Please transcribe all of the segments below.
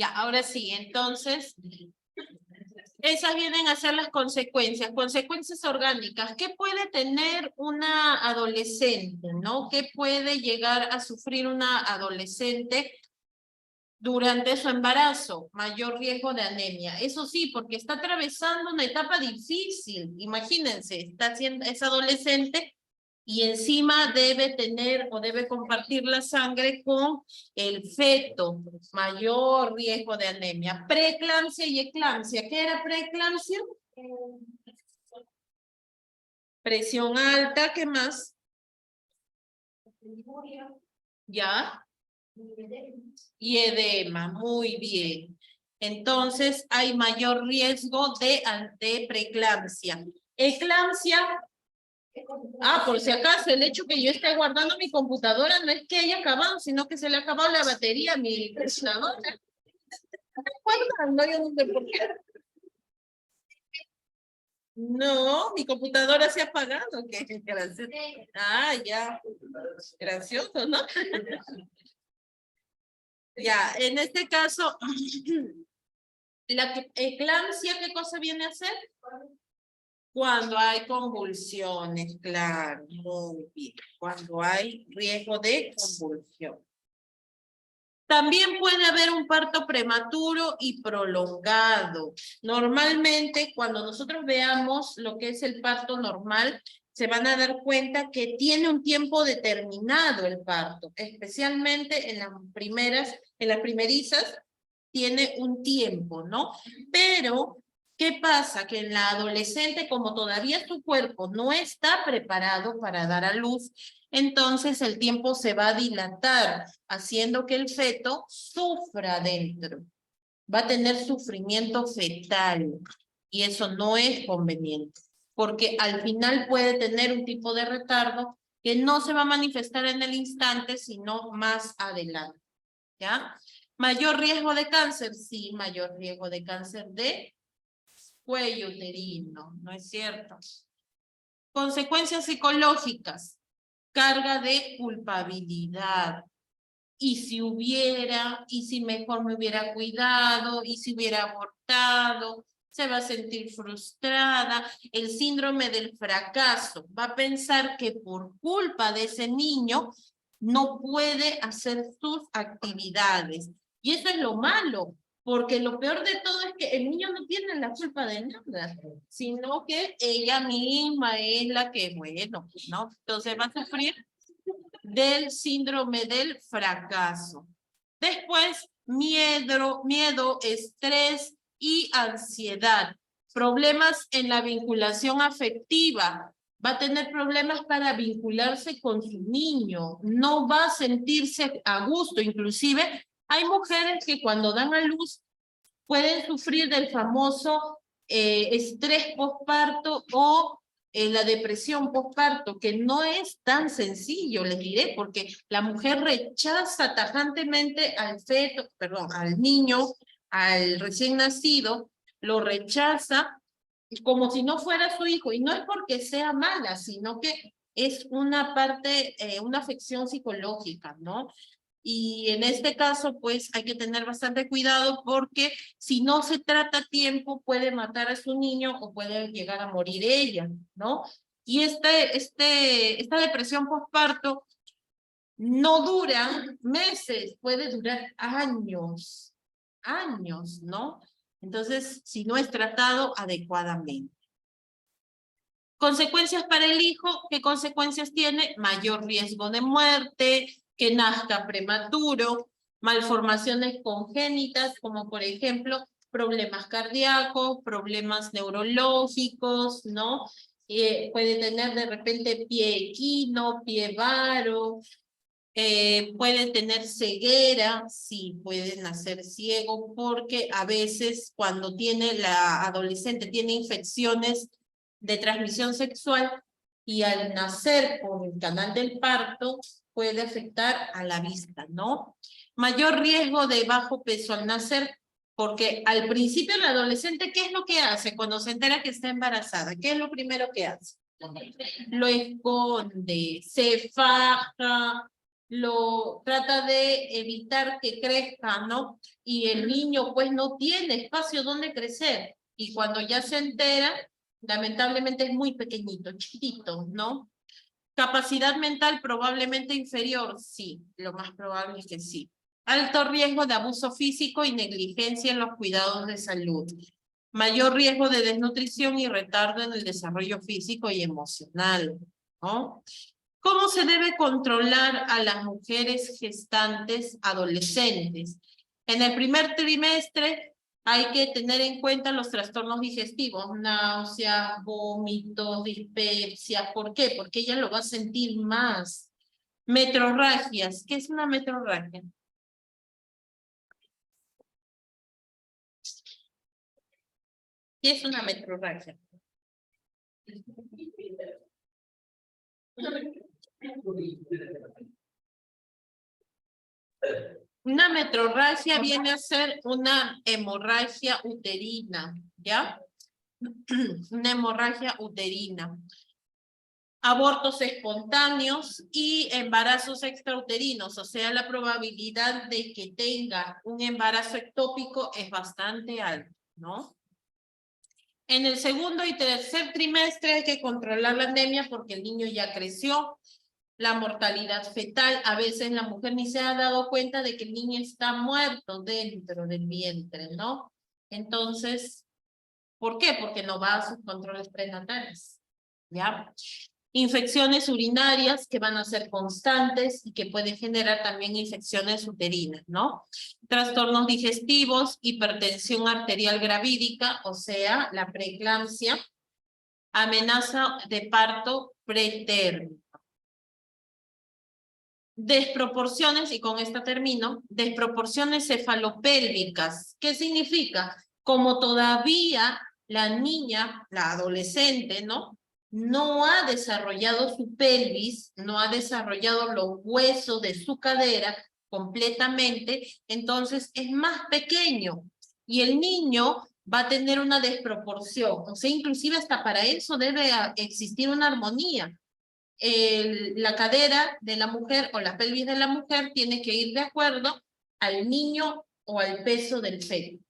Ya, ahora sí, entonces, esas vienen a ser las consecuencias orgánicas. ¿Qué puede tener una adolescente, no? ¿Qué puede llegar a sufrir una adolescente durante su embarazo? Mayor riesgo de anemia. Eso sí, porque está atravesando una etapa difícil. Imagínense, es adolescente y encima debe tener o debe compartir la sangre con el feto. Mayor riesgo de anemia. Preeclampsia y eclampsia. ¿Qué era preeclampsia? Presión alta, ¿qué más? ¿Ya? Y edema, muy bien. Entonces hay mayor riesgo de preeclampsia. Eclampsia, por si acaso, el hecho que yo esté guardando mi computadora no es que haya acabado, sino que se le ha acabado la batería a mi computadora. Guardando, yo no sé por qué. No, mi computadora se ha apagado. ¿Qué? Gracioso. Ya. Gracioso, ¿no? Ya, en este caso, la eclampsia, ¿qué cosa viene a ser? Cuando hay convulsiones, claro, muy bien. Cuando hay riesgo de convulsión. También puede haber un parto prematuro y prolongado. Normalmente, cuando nosotros veamos lo que es el parto normal, se van a dar cuenta que tiene un tiempo determinado el parto, especialmente en las primerizas, tiene un tiempo, ¿no? Pero, ¿qué pasa? Que en la adolescente, como todavía su cuerpo no está preparado para dar a luz, entonces el tiempo se va a dilatar, haciendo que el feto sufra dentro. Va a tener sufrimiento fetal y eso no es conveniente, porque al final puede tener un tipo de retardo que no se va a manifestar en el instante, sino más adelante, ¿ya? Mayor riesgo de cáncer, sí, mayor riesgo de cáncer de cuello uterino, ¿no es cierto? Consecuencias psicológicas, carga de culpabilidad. Y si mejor me hubiera cuidado, y si hubiera abortado, se va a sentir frustrada, el síndrome del fracaso, va a pensar que por culpa de ese niño no puede hacer sus actividades. Y eso es lo malo, porque lo peor de todo es que el niño no tiene la culpa de nada, sino que ella misma es la que, bueno, ¿no? Entonces va a sufrir del síndrome del fracaso. Después, miedo, estrés y ansiedad. Problemas en la vinculación afectiva. Va a tener problemas para vincularse con su niño. No va a sentirse a gusto. Inclusive, hay mujeres que cuando dan a luz pueden sufrir del famoso estrés postparto o la depresión postparto, que no es tan sencillo, les diré, porque la mujer rechaza tajantemente al niño, al recién nacido, lo rechaza como si no fuera su hijo, y no es porque sea mala, sino que es una parte, una afección psicológica, ¿no? Y en este caso, pues hay que tener bastante cuidado porque si no se trata a tiempo, puede matar a su niño o puede llegar a morir ella, ¿no? Y esta depresión postparto no dura meses, puede durar años, ¿no? Entonces, si no es tratado adecuadamente. Consecuencias para el hijo, ¿qué consecuencias tiene? Mayor riesgo de muerte, que nazca prematuro, malformaciones congénitas, como por ejemplo problemas cardíacos, problemas neurológicos, ¿no? Puede tener de repente pie equino, pie varo, puede tener ceguera, sí, puede nacer ciego, porque a veces cuando la adolescente tiene infecciones de transmisión sexual y al nacer por el canal del parto puede afectar a la vista, ¿no? Mayor riesgo de bajo peso al nacer, porque al principio la adolescente, ¿qué es lo que hace cuando se entera que está embarazada? ¿Qué es lo primero que hace? Lo esconde, se faja, trata de evitar que crezca, ¿no? Y el niño pues no tiene espacio donde crecer. Y cuando ya se entera, lamentablemente es muy pequeñito, chiquitito, ¿no? Capacidad mental probablemente inferior, sí, lo más probable es que sí. Alto riesgo de abuso físico y negligencia en los cuidados de salud. Mayor riesgo de desnutrición y retardo en el desarrollo físico y emocional, ¿no? ¿Cómo se debe controlar a las mujeres gestantes adolescentes? En el primer trimestre hay que tener en cuenta los trastornos digestivos, náuseas, vómitos, dispepsia. ¿Por qué? Porque ella lo va a sentir más. Metrorragias. ¿Qué es una metrorragia? ¿Qué es una metrorragia? Una metrorragia viene a ser una hemorragia uterina, ¿ya? Una hemorragia uterina. Abortos espontáneos y embarazos extrauterinos, o sea, la probabilidad de que tenga un embarazo ectópico es bastante alta, ¿no? En el segundo y tercer trimestre hay que controlar la anemia porque el niño ya creció. La mortalidad fetal, a veces la mujer ni se ha dado cuenta de que el niño está muerto dentro del vientre, ¿no? Entonces, ¿por qué? Porque no va a sus controles prenatales, ¿ya? Infecciones urinarias que van a ser constantes y que pueden generar también infecciones uterinas, ¿no? Trastornos digestivos, hipertensión arterial gravídica, o sea, la preeclampsia, amenaza de parto pretérmino. Desproporciones, y con esta termino, desproporciones cefalopélvicas. ¿Qué significa? Como todavía la niña, la adolescente, ¿no? No ha desarrollado su pelvis, no ha desarrollado los huesos de su cadera completamente, entonces es más pequeño. Y el niño va a tener una desproporción. O sea, inclusive hasta para eso debe existir una armonía. La cadera de la mujer o la pelvis de la mujer tiene que ir de acuerdo al niño o al peso del feto.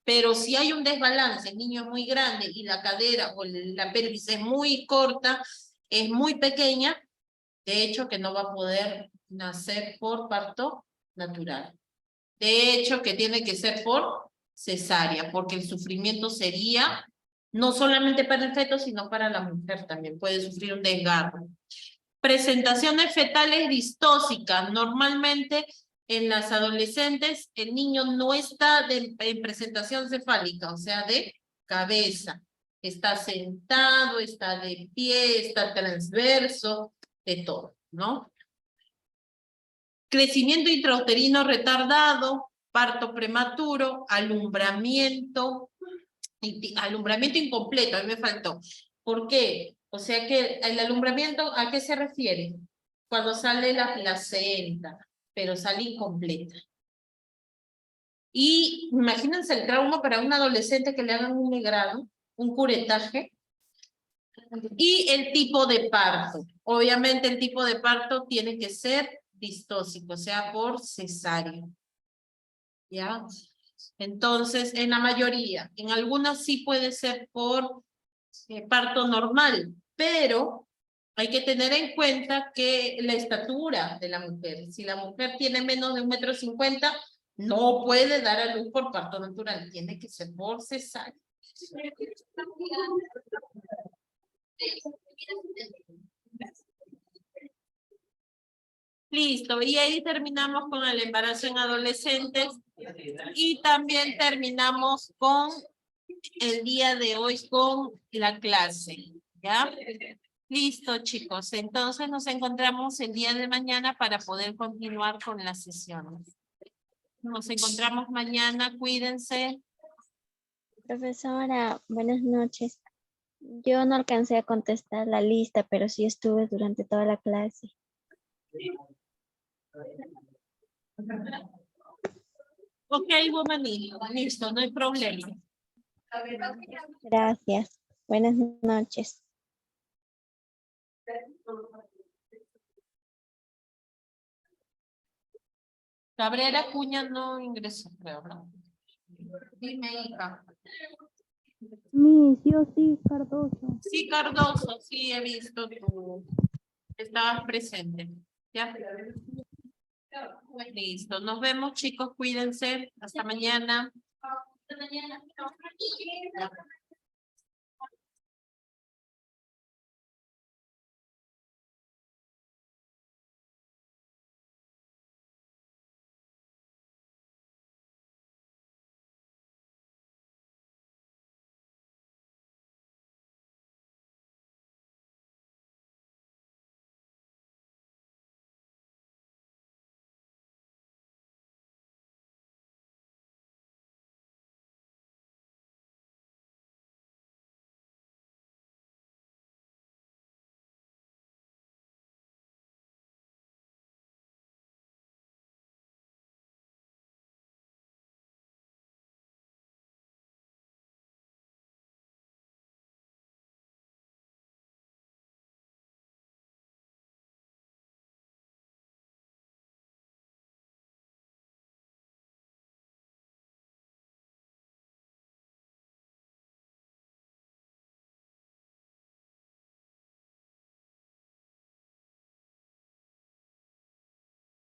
Pero si hay un desbalance, el niño es muy grande y la cadera o la pelvis es muy corta, es muy pequeña, de hecho que no va a poder nacer por parto natural. De hecho que tiene que ser por cesárea, porque el sufrimiento sería no solamente para el feto, sino para la mujer también. Puede sufrir un desgarro. Presentaciones fetales distóxicas. Normalmente en las adolescentes el niño no está en presentación cefálica, o sea, de cabeza. Está sentado, está de pie, está transverso, de todo, ¿no? Crecimiento intrauterino retardado, parto prematuro, alumbramiento incompleto, a mí me faltó. ¿Por qué? O sea que el alumbramiento, ¿a qué se refiere? Cuando sale la placenta, pero sale incompleta. Y imagínense el trauma para un adolescente que le hagan un negrado, un curetaje, y el tipo de parto. Obviamente el tipo de parto tiene que ser distóxico, o sea, por cesárea. ¿Ya? Entonces, en la mayoría, en algunas sí puede ser por parto normal, pero hay que tener en cuenta que la estatura de la mujer, si la mujer tiene menos de 1,50 m, no puede dar a luz por parto natural, tiene que ser por cesárea. Listo, y ahí terminamos con el embarazo en adolescentes y también terminamos con el día de hoy con la clase, ¿ya? Listo, chicos. Entonces nos encontramos el día de mañana para poder continuar con las sesiones. Nos encontramos mañana, cuídense. Profesora, buenas noches. Yo no alcancé a contestar la lista, pero sí estuve durante toda la clase. Ok, Womani, listo, no hay problema. Gracias. Buenas noches. Cabrera Cuña no ingresó, creo, ¿no? Dime, hija. Yo sí, Cardoso. Sí, Cardoso, sí he visto tú. Estabas presente. Ya. Listo. Nos vemos, chicos. Cuídense. Hasta mañana. Hasta mañana.